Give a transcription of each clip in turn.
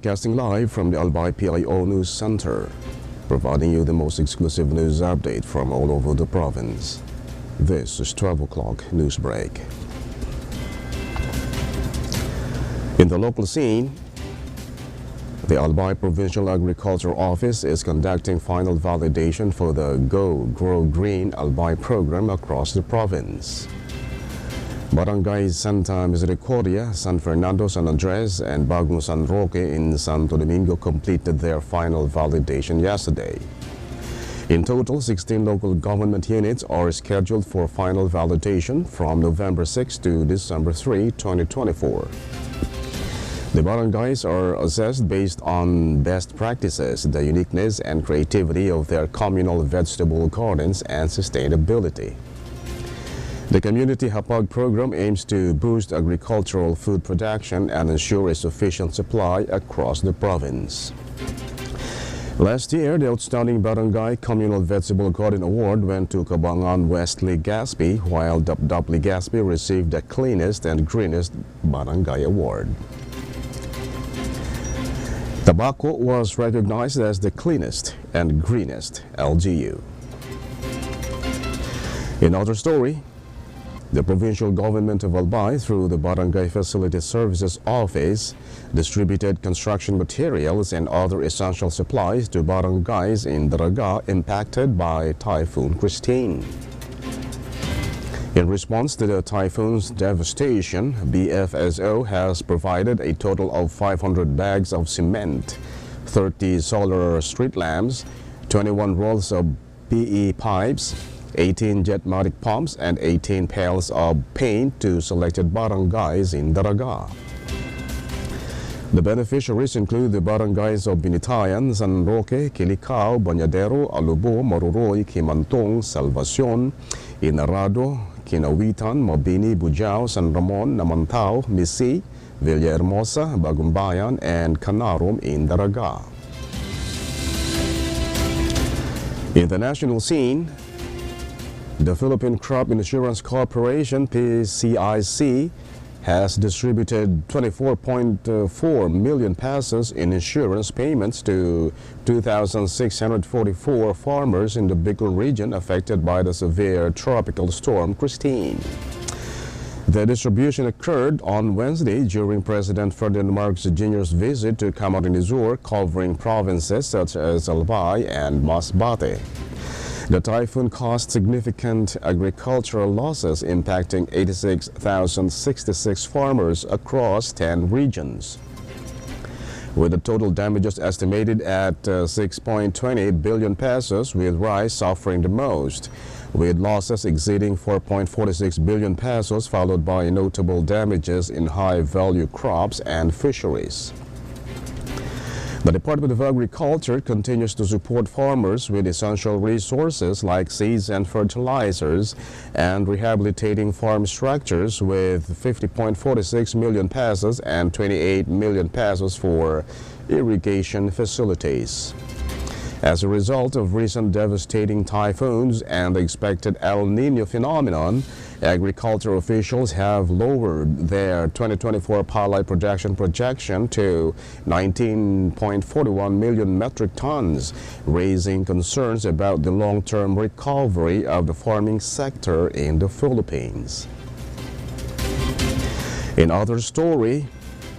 Broadcasting live from the Albay PIO News Center, providing you the most exclusive news update from all over the province. This is 12 o'clock Newsbreak. In the local scene, the Albay Provincial Agriculture Office is conducting final validation for the Go Grow Green Albay program across the province. Barangays Santa Misericordia, San Fernando, San Andres, and Bagong San Roque in Santo Domingo completed their final validation yesterday. In total, 16 local government units are scheduled for final validation from November 6 to December 3, 2024. The barangays are assessed based on best practices, the uniqueness and creativity of their communal vegetable gardens, and sustainability. The Community Hapag program aims to boost agricultural food production and ensure a sufficient supply across the province. Last year, the Outstanding Barangay Communal Vegetable Garden Award went to Cabangan West Legazpi, while Dapdap Legazpi received the Cleanest and Greenest Barangay Award. Tabaco was recognized as the Cleanest and Greenest LGU. In other story, the provincial government of Albay, through the Barangay Facility Services Office, distributed construction materials and other essential supplies to barangays in Daraga impacted by Typhoon Christine. In response to the typhoon's devastation, BFSO has provided a total of 500 bags of cement, 30 solar street lamps, 21 rolls of PE pipes, 18 jetmatic pumps, and 18 pails of paint to selected barangays in Daraga. The beneficiaries include the barangays of Binitayan, San Roque, Kilicao, Bañadero, Alubo, Maruroy, Kimantong, Salvacion, Inarado, Kinawitan, Mabini, Bujao, San Ramon, Namantao, Misi, Villahermosa, Bagumbayan, and Canarum in Daraga. In the national scene, the Philippine Crop Insurance Corporation, PCIC, has distributed 24.4 million pesos in insurance payments to 2,644 farmers in the Bicol region affected by the severe tropical storm Christine. The distribution occurred on Wednesday during President Ferdinand Marcos Jr.'s visit to Camarines Sur, covering provinces such as Albay and Masbate. The typhoon caused significant agricultural losses, impacting 86,066 farmers across 10 regions. With the total damages estimated at 6.20 billion pesos, with rice suffering the most, with losses exceeding 4.46 billion pesos, followed by notable damages in high-value crops and fisheries. The Department of Agriculture continues to support farmers with essential resources like seeds and fertilizers, and rehabilitating farm structures with 50.46 million pesos and 28 million pesos for irrigation facilities. As a result of recent devastating typhoons and the expected El Niño phenomenon, agriculture officials have lowered their 2024 palay production projection to 19.41 million metric tons, raising concerns about the long-term recovery of the farming sector in the Philippines. In other story,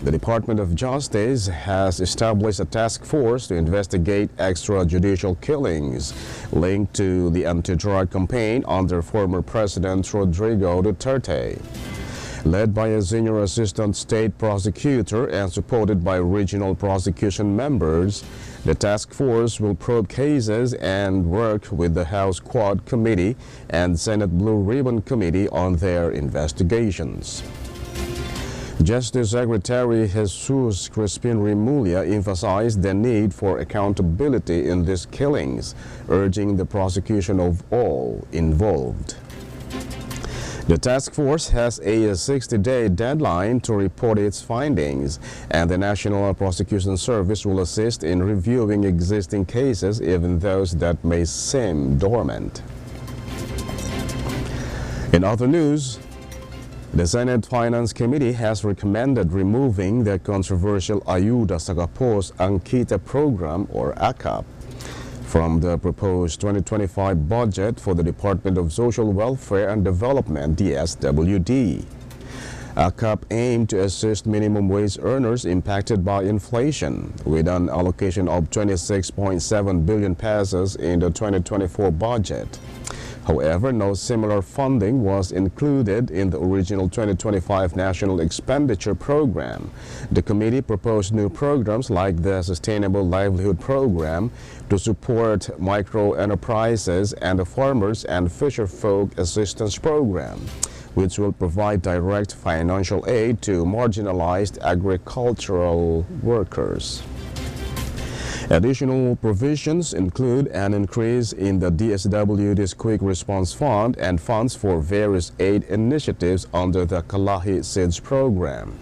the Department of Justice has established a task force to investigate extrajudicial killings linked to the anti-drug campaign under former President Rodrigo Duterte. Led by a senior assistant state prosecutor and supported by regional prosecution members, the task force will probe cases and work with the House Quad Committee and Senate Blue Ribbon Committee on their investigations. Justice Secretary Jesus Crispin Remulla emphasized the need for accountability in these killings, urging the prosecution of all involved. The task force has a 60-day deadline to report its findings, and the National Prosecution Service will assist in reviewing existing cases, even those that may seem dormant. In other news, the Senate Finance Committee has recommended removing the controversial Ayuda sa Kapos Ang Kita program, or AKAP, from the proposed 2025 budget for the Department of Social Welfare and Development, DSWD. AKAP aimed to assist minimum wage earners impacted by inflation, with an allocation of 26.7 billion pesos in the 2024 budget. However, no similar funding was included in the original 2025 National Expenditure Program. The committee proposed new programs like the Sustainable Livelihood Program to support micro-enterprises and the Farmers and Fisherfolk Assistance Program, which will provide direct financial aid to marginalized agricultural workers. Additional provisions include an increase in the DSWD's Quick Response Fund and funds for various aid initiatives under the Kalahi Seeds program.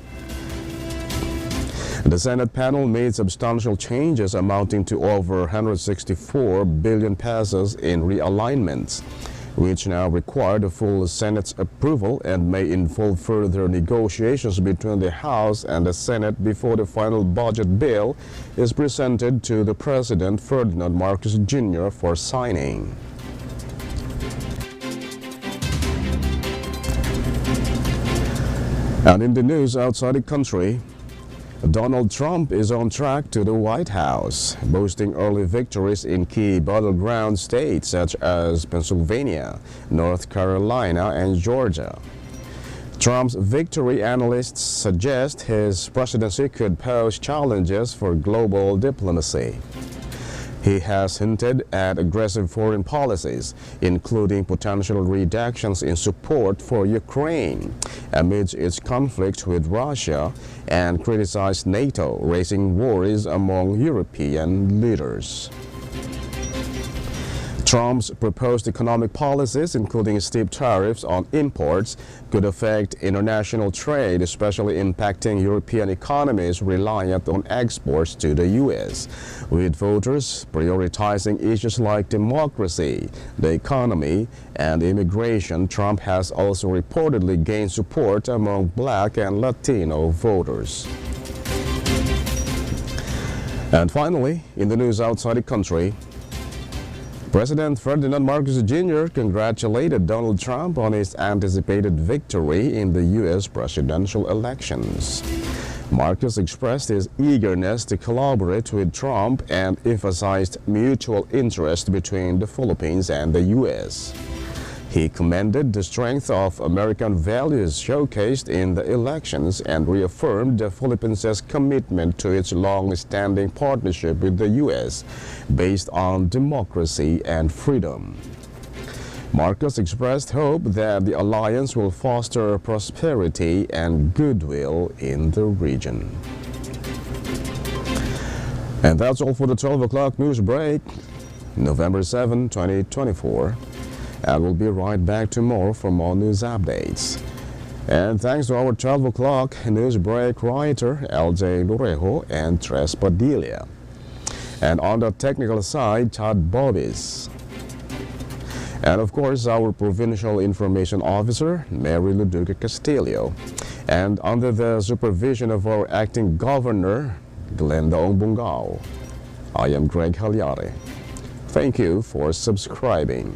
The Senate panel made substantial changes amounting to over 164 billion pesos in realignments, which now require the full Senate's approval and may involve further negotiations between the House and the Senate before the final budget bill is presented to the President Ferdinand Marcos Jr. for signing. And in the news outside the country, Donald Trump is on track to the White House, boasting early victories in key battleground states such as Pennsylvania, North Carolina, and Georgia. Trump's victory analysts suggest his presidency could pose challenges for global diplomacy. He has hinted at aggressive foreign policies, including potential reductions in support for Ukraine amidst its conflict with Russia, and criticized NATO, raising worries among European leaders. Trump's proposed economic policies, including steep tariffs on imports, could affect international trade, especially impacting European economies reliant on exports to the U.S., with voters prioritizing issues like democracy, the economy, and immigration. Trump has also reportedly gained support among Black and Latino voters. And finally, in the news outside the country, President Ferdinand Marcos Jr. congratulated Donald Trump on his anticipated victory in the U.S. presidential elections. Marcos expressed his eagerness to collaborate with Trump and emphasized mutual interest between the Philippines and the U.S. He commended the strength of American values showcased in the elections and reaffirmed the Philippines' commitment to its long-standing partnership with the U.S. based on democracy and freedom. Marcos expressed hope that the alliance will foster prosperity and goodwill in the region. And that's all for the 12 o'clock news break, November 7, 2024. And we'll be right back tomorrow for more news updates. And thanks to our 12 o'clock news break writer, LJ Lorejo and Tres Padilla. And on the technical side, Chad Bobis. And of course, our Provincial Information Officer, Mary Luduca Castillo. And under the supervision of our Acting Governor, Glenda Ongbungao, I am Greg Hallare. Thank you for subscribing.